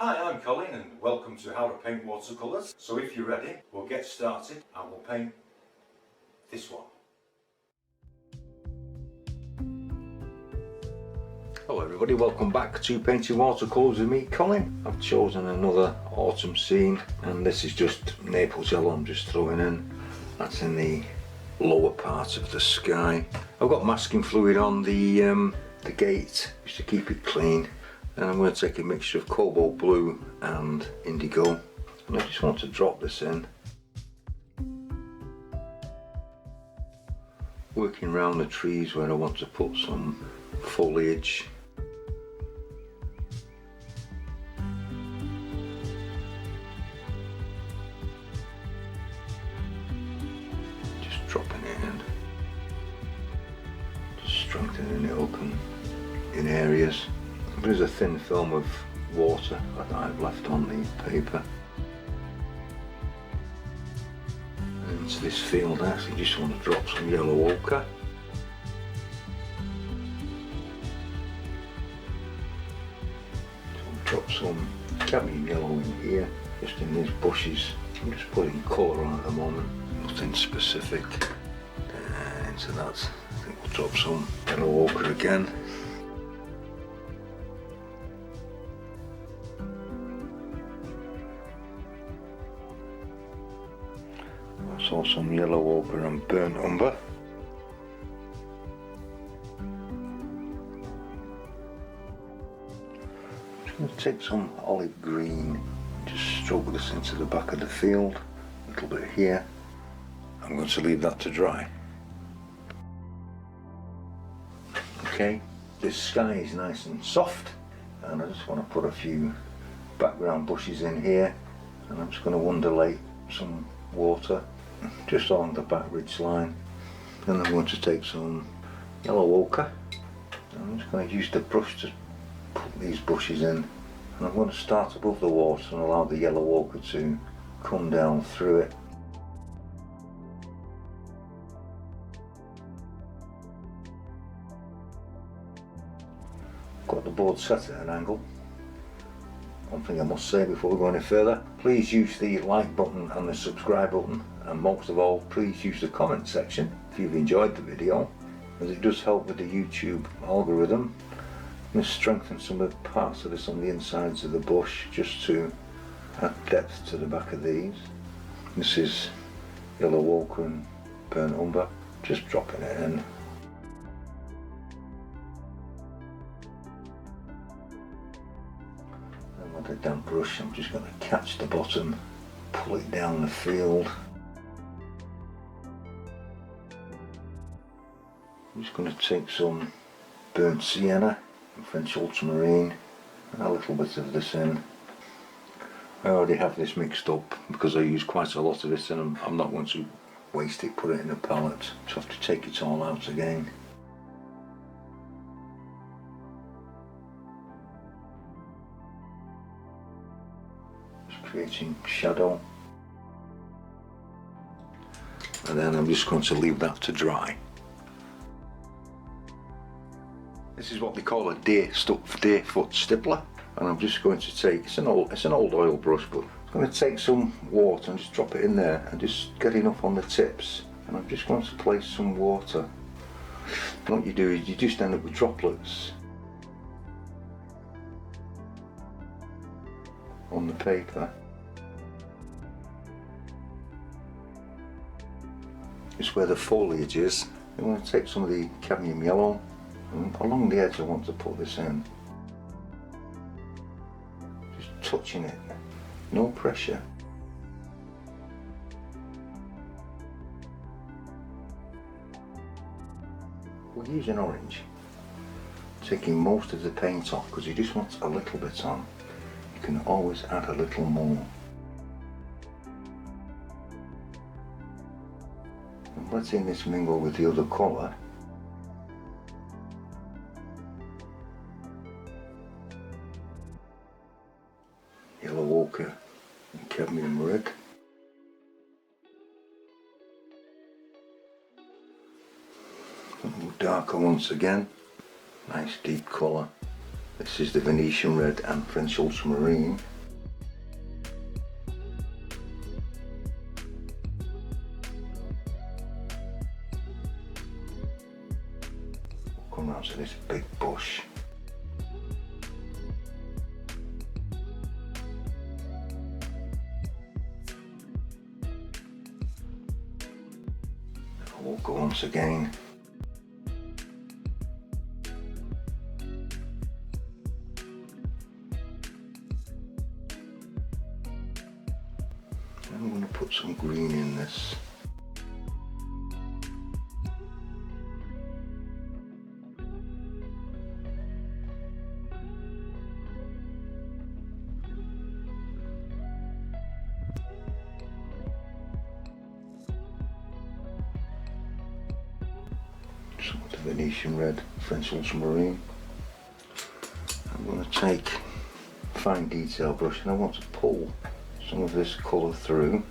Hi, I'm Colin and welcome to How to Paint Watercolours. So if you're ready, we'll get started and we'll paint this one. Hello everybody, welcome back to Painting Watercolours with me, Colin. I've chosen another autumn scene and this is just Naples yellow I'm just throwing in. That's in the lower part of the sky. I've got masking fluid on the gate just to keep it clean. And I'm going to take a mixture of cobalt blue and indigo, and I just want to drop this in, working around the trees where I want to put some foliage. Just dropping it in, just strengthening it up in areas. There's a thin film of water that I've left on the paper. And into this field I actually just want to drop some yellow ochre. So I'll drop some cadmium yellow in here, just in these bushes. I'm just putting colour on at the moment, nothing specific. Into that I think we'll drop some yellow ochre again. Also some yellow ochre and burnt umber. I'm just going to take some olive green and just stroke this into the back of the field, a little bit here. I'm going to leave that to dry. Okay, this sky is nice and soft and I just want to put a few background bushes in here, and I'm just going to underlay some water just along the back ridge line. Then I'm going to take some yellow ochre and I'm just going to use the brush to put these bushes in, and I'm going to start above the water and allow the yellow ochre to come down through it. Got the board set at an angle. One thing I must say before we go any further, please use the like button and the subscribe button, and most of all please use the comment section if you've enjoyed the video, as it does help with the YouTube algorithm. I'm going to strengthen some of the parts of this on the insides of the bush just to add depth to the back of these. This is yellow ochre and burnt umber, just dropping it in. With a damp brush I'm just going to catch the bottom, pull it down the field. I'm just going to take some burnt sienna and French ultramarine and a little bit of this in. I already have this mixed up because I use quite a lot of this, and I'm not going to waste it, put it in a palette, so I have to take it all out again. Creating shadow, and then I'm just going to leave that to dry. This is what they call a day foot stippler, and I'm just going to take, it's an old oil brush, but I'm going to take some water and just drop it in there and just get enough on the tips, and I'm just going to place some water. And what you do is you just end up with droplets on the paper. Just where the foliage is, I'm going to take some of the cadmium yellow, and along the edge I want to put this in. Just touching it, no pressure. We'll use an orange, taking most of the paint off because you just want a little bit on. You can always add a little more. And letting this mingle with the other colour. Yellow ochre and cadmium red. A little darker once again. Nice deep colour. This is the Venetian red and French ultramarine. Come round to this big bush. We'll go once again. I'm going to put some green in this. Some of the Venetian red, French ultramarine. I'm going to take a fine detail brush and I want to pull some of this colour through.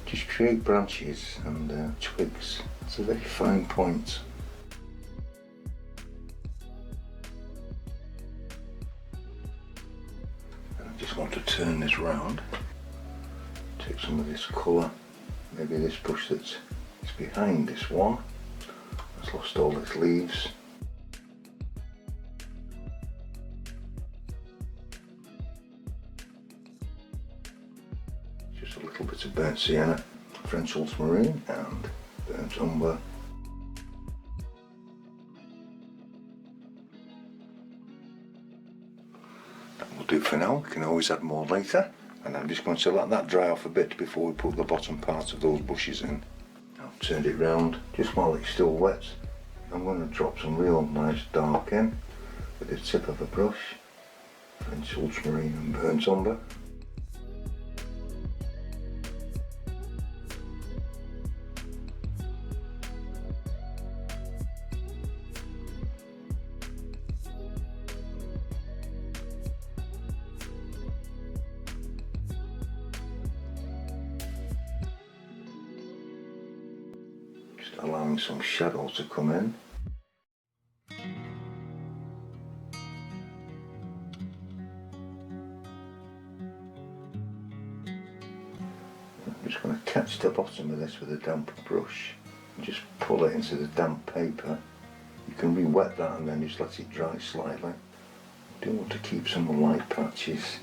Just create branches and twigs. It's a very fine point. And I just want to turn this round. Take some of this colour, maybe this bush that's behind this one. It's lost all its leaves. Just a little bit of burnt sienna, French ultramarine and burnt umber. That will do for now. We can always add more later. And I'm just going to let that dry off a bit before we put the bottom part of those bushes in. I've turned it round just while it's still wet. I'm going to drop some real nice dark in with the tip of a brush, French ultramarine and burnt umber. Allowing some shadow to come in. I'm just going to catch the bottom of this with a damp brush and just pull it into the damp paper. You can re-wet that and then just let it dry slightly. I do want to keep some light patches.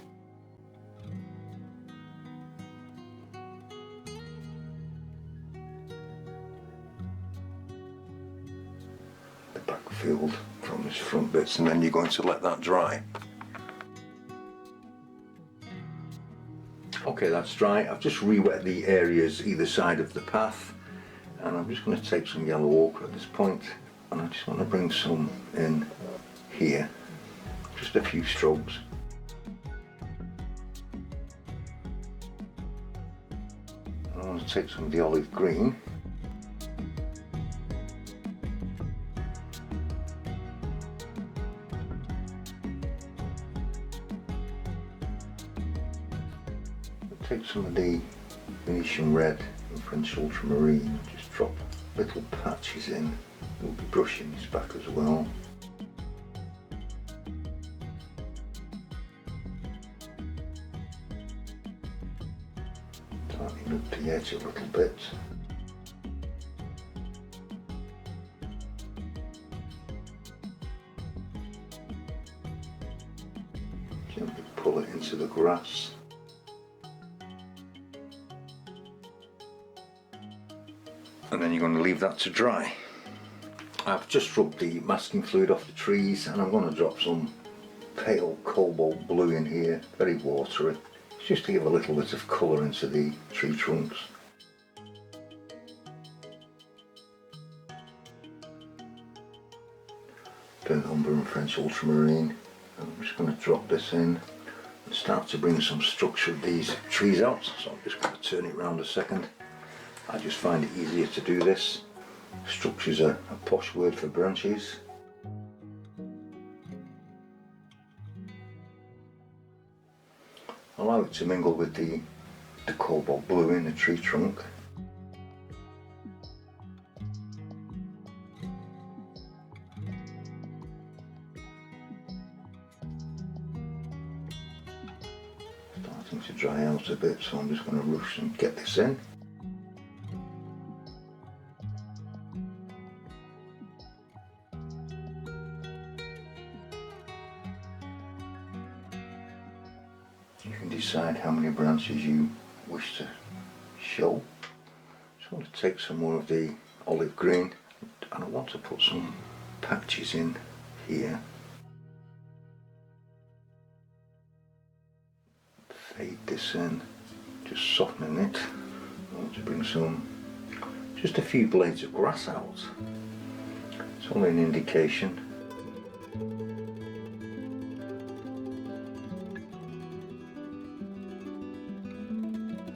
Backfield from this front bits, and then you're going to let that dry. Okay, that's dry. I've just re-wet the areas either side of the path, and I'm just going to take some yellow ochre at this point, and I just want to bring some in here, just a few strokes. I want to take some of the olive green. Take some of the Venetian red and French ultramarine and just drop little patches in. We'll be brushing this back as well. Tightening up the edge a little bit. Gently pull it into the grass. And then you're going to leave that to dry. I've just rubbed the masking fluid off the trees and I'm going to drop some pale cobalt blue in here, very watery, just to give a little bit of colour into the tree trunks. Burnt umber and French ultramarine. I'm just going to drop this in and start to bring some structure of these trees out. So I'm just going to turn it around a second. I just find it easier to do this. Structure's a posh word for branches. Allow it to mingle with the cobalt blue in the tree trunk. Starting to dry out a bit, so I'm just going to rush and get this in. You can decide how many branches you wish to show. So I'm going to take some more of the olive green, and I want to put some patches in here. Fade this in, just softening it. I want to bring just a few blades of grass out. It's only an indication.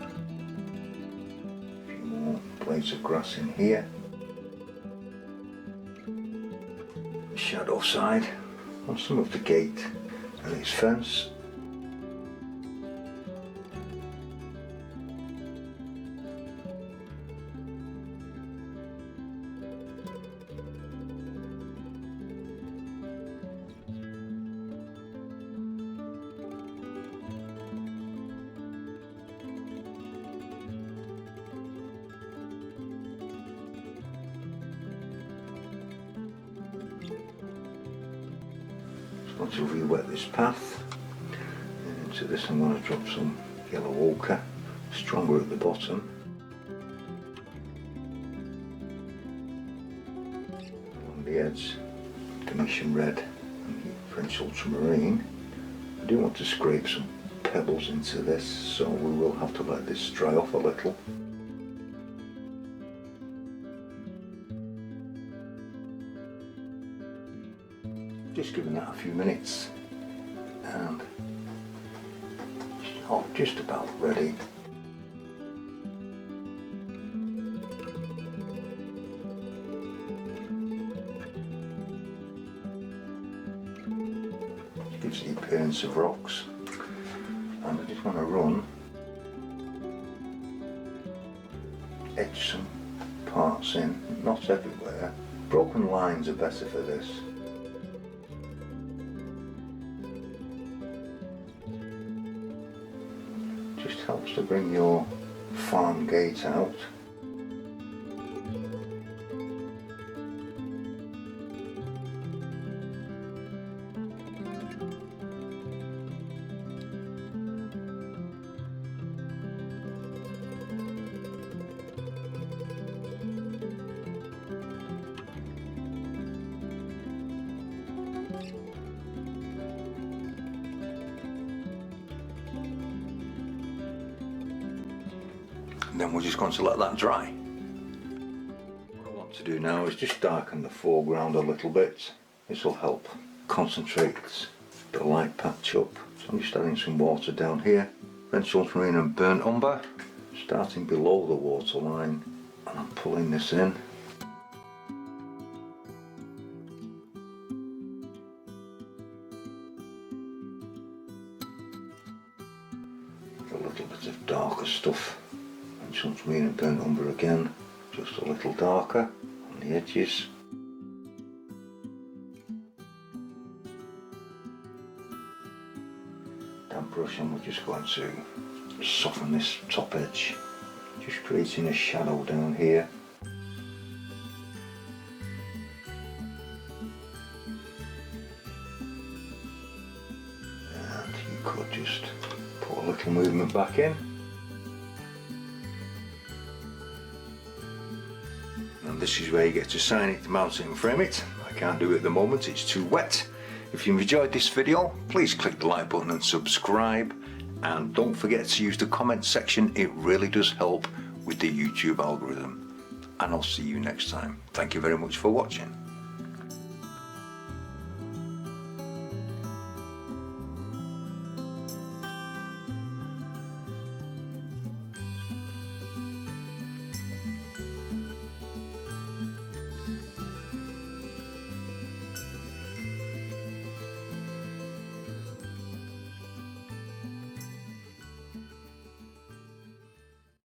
A few more blades of grass in here. Shadow side on some of the gate and its fence. To re-wet this path, and into this I'm going to drop some yellow ochre, stronger at the bottom. Along the edge, Venetian red and French ultramarine. I do want to scrape some pebbles into this, so we will have to let this dry off a little. Just giving that a few minutes, and just about ready. Gives the appearance of rocks, and I just want to edge some parts in, not everywhere. Broken lines are better for this. Just helps to bring your farm gate out. And then we're just going to let that dry. What I want to do now is just darken the foreground a little bit. This will help concentrate the light patch up. So I'm just adding some water down here. French ultramarine and burnt umber, starting below the water line, and I'm pulling this in. A little bit of darker stuff. Ultramarine and burnt umber again, just a little darker on the edges. Damp brush, and we're just going to soften this top edge, just creating a shadow down here. And you could just put a little movement back in. And this is where you get to sign it, mount it and frame it. I can't do it at the moment, it's too wet. If you've enjoyed this video, please click the like button and subscribe, and don't forget to use the comment section. It really does help with the YouTube algorithm. And I'll see you next time. Thank you very much for watching.